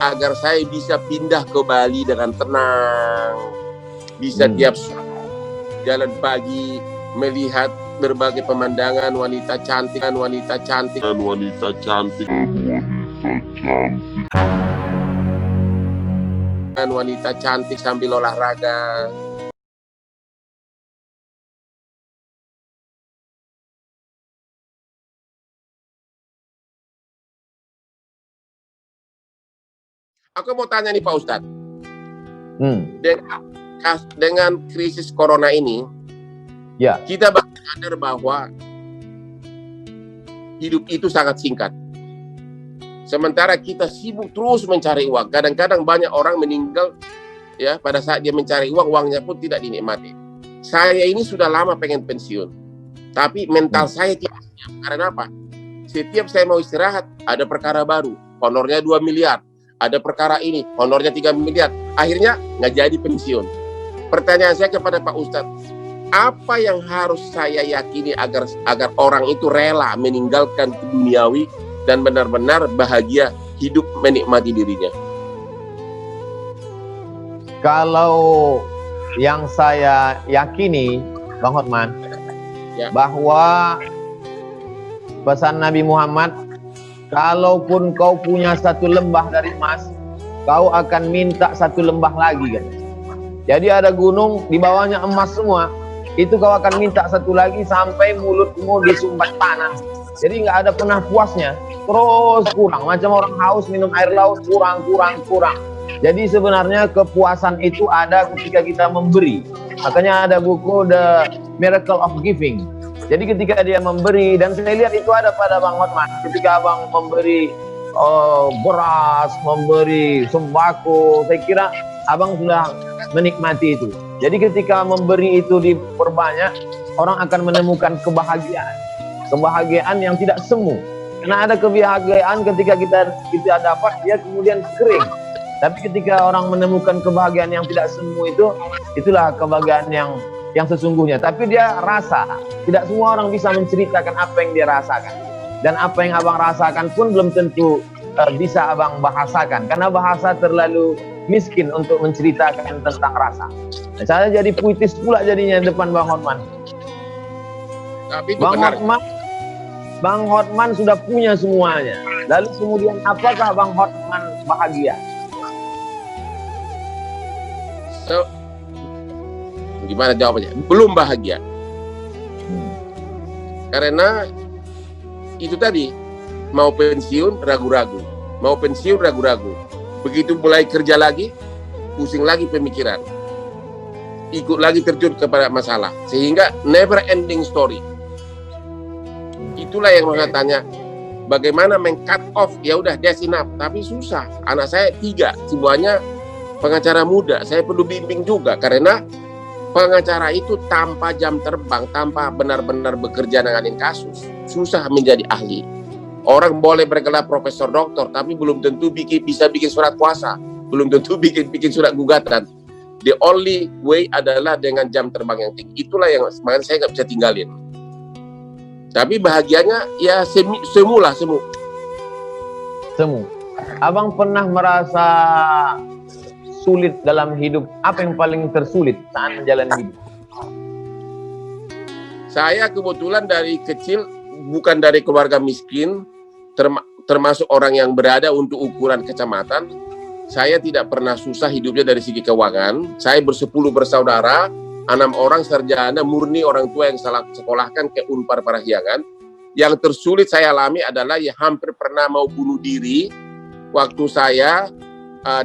agar saya bisa pindah ke Bali dengan tenang, bisa tiap jalan pagi melihat berbagai pemandangan, wanita cantik sambil olahraga. Aku mau tanya nih Pak Ustadz, dengan krisis corona ini, kita sadar bahwa hidup itu sangat singkat. Sementara kita sibuk terus mencari uang. Kadang-kadang banyak orang meninggal ya pada saat dia mencari uang, uangnya pun tidak dinikmati. Saya ini sudah lama pengen pensiun, tapi mental saya tidak siap. Karena apa? Setiap saya mau istirahat, ada perkara baru, honornya 2 miliar. Ada perkara ini, honornya 3 miliar. Akhirnya nggak jadi pensiun. Pertanyaan saya kepada Pak Ustadz, apa yang harus saya yakini agar orang itu rela meninggalkan duniawi dan benar-benar bahagia hidup menikmati dirinya? Kalau yang saya yakini, Bang Hotman, bahwa pesan Nabi Muhammad, kalaupun kau punya satu lembah dari emas, kau akan minta satu lembah lagi kan. Jadi ada gunung di bawahnya emas semua, itu kau akan minta satu lagi sampai mulutmu disumbat tanah. Jadi nggak ada pernah puasnya, terus kurang. Macam orang haus minum air laut, kurang. Jadi sebenarnya kepuasan itu ada ketika kita memberi. Makanya ada buku The Miracle of Giving. Jadi ketika dia memberi, dan saya lihat itu ada pada Bang Hotman, ketika Abang memberi beras, memberi sembako, saya kira Abang sudah menikmati itu. Jadi ketika memberi itu diperbanyak, orang akan menemukan kebahagiaan yang tidak semu. Karena ada kebahagiaan ketika kita dapat, dia kemudian kering. Tapi ketika orang menemukan kebahagiaan yang tidak semu itulah kebahagiaan yang sesungguhnya. Tapi dia rasa. Tidak semua orang bisa menceritakan apa yang dia rasakan. Dan apa yang Abang rasakan pun belum tentu bisa Abang bahasakan. Karena bahasa terlalu miskin untuk menceritakan tentang rasa. Nah, saya jadi puitis pula jadinya depan Bang Hotman. Tapi itu benar. Bang Hotman sudah punya semuanya. Lalu kemudian apakah Bang Hotman bahagia? Gimana jawabannya? Belum bahagia. Karena itu tadi, mau pensiun ragu-ragu. Begitu mulai kerja lagi, pusing lagi pemikiran. Ikut lagi terjun kepada masalah. Sehingga never ending story. Itulah yang saya tanya, bagaimana meng-cut off, ya udah that's enough. Tapi susah. Anak saya 3, semuanya pengacara muda. Saya perlu bimbing juga karena pengacara itu tanpa jam terbang, tanpa benar-benar bekerja nanganin kasus, susah menjadi ahli. Orang boleh bergelar profesor doktor, tapi belum tentu bisa bikin surat kuasa, belum tentu bikin surat gugatan. The only way adalah dengan jam terbang yang tinggi. Itulah yang makanya saya nggak bisa tinggalin. Tapi bahagianya ya semu. Abang pernah merasa sulit dalam hidup? Apa yang paling tersulit saat menjalani hidup? Saya kebetulan dari kecil bukan dari keluarga miskin, termasuk orang yang berada untuk ukuran kecamatan. Saya tidak pernah susah hidupnya dari segi keuangan. Saya bersepuluh bersaudara, 6 orang sarjana murni, orang tua yang salah sekolahkan ke Unpar Parahyangan. Yang tersulit saya alami adalah ya hampir pernah mau bunuh diri waktu saya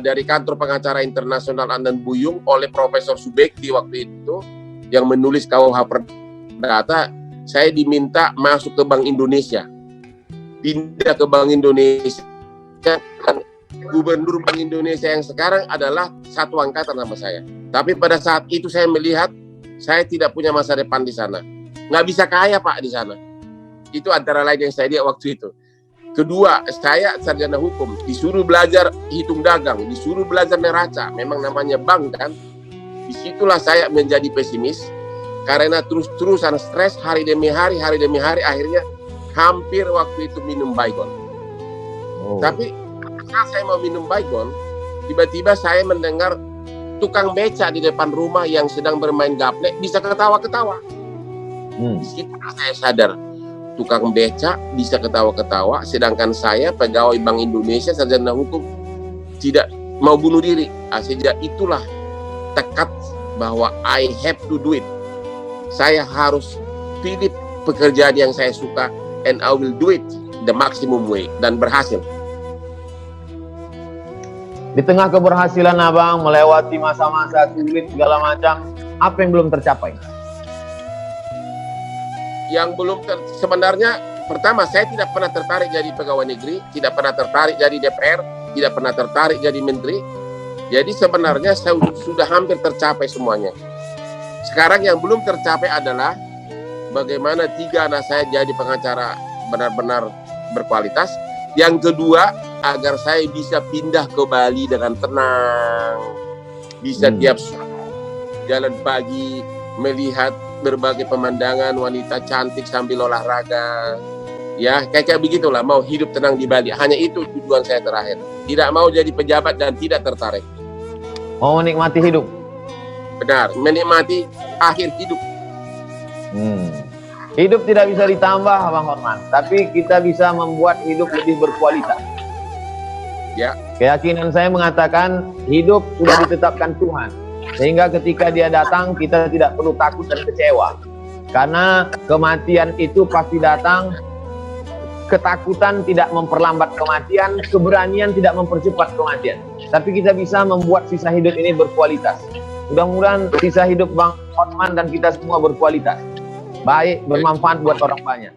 dari kantor pengacara internasional Andan Buyung oleh Profesor Subekti waktu itu yang menulis KUH Perdata. Saya diminta masuk ke Bank Indonesia, pindah ke Bank Indonesia. Gubernur Bank Indonesia yang sekarang adalah satu angkatan sama saya. Tapi pada saat itu saya melihat saya tidak punya masa depan di sana, nggak bisa kaya Pak di sana. Itu antara lain yang saya lihat waktu itu. Kedua, saya sarjana hukum, disuruh belajar hitung dagang, disuruh belajar neraca, memang namanya bank kan. Disitulah saya menjadi pesimis, karena terus-terusan stres hari demi hari, akhirnya hampir waktu itu minum baygon. Tapi saat saya mau minum baygon, tiba-tiba saya mendengar tukang beca di depan rumah yang sedang bermain gaplek bisa ketawa-ketawa. Di situ saya sadar, tukang beca bisa ketawa-ketawa, sedangkan saya pegawai Bank Indonesia sarjana hukum tidak mau bunuh diri. Sejak itulah tekad bahwa I have to do it. Saya harus pilih pekerjaan yang saya suka, and I will do it the maximum way, dan berhasil. Di tengah keberhasilan Abang melewati masa-masa sulit segala macam, apa yang belum tercapai? Yang belum sebenarnya, pertama saya tidak pernah tertarik jadi pegawai negeri, tidak pernah tertarik jadi DPR, tidak pernah tertarik jadi menteri. Jadi sebenarnya saya sudah hampir tercapai semuanya. Sekarang yang belum tercapai adalah bagaimana 3 anak saya jadi pengacara benar-benar berkualitas. Yang kedua, agar saya bisa pindah ke Bali dengan tenang, bisa tiap jalan pagi melihat berbagai pemandangan, wanita cantik sambil olahraga, ya kayak begitulah, mau hidup tenang di Bali. Hanya itu tujuan saya terakhir. Tidak mau jadi pejabat dan tidak tertarik. Mau menikmati hidup. Benar, menikmati akhir hidup. Hidup tidak bisa ditambah, Bang Hotman, tapi kita bisa membuat hidup lebih berkualitas. Ya. Keyakinan saya mengatakan hidup sudah ditetapkan Tuhan, sehingga ketika dia datang kita tidak perlu takut dan kecewa, karena kematian itu pasti datang. Ketakutan tidak memperlambat kematian, keberanian tidak mempercepat kematian, tapi kita bisa membuat sisa hidup ini berkualitas. Mudah-mudahan sisa hidup Bang Hotman dan kita semua berkualitas, baik, bermanfaat buat orang banyak.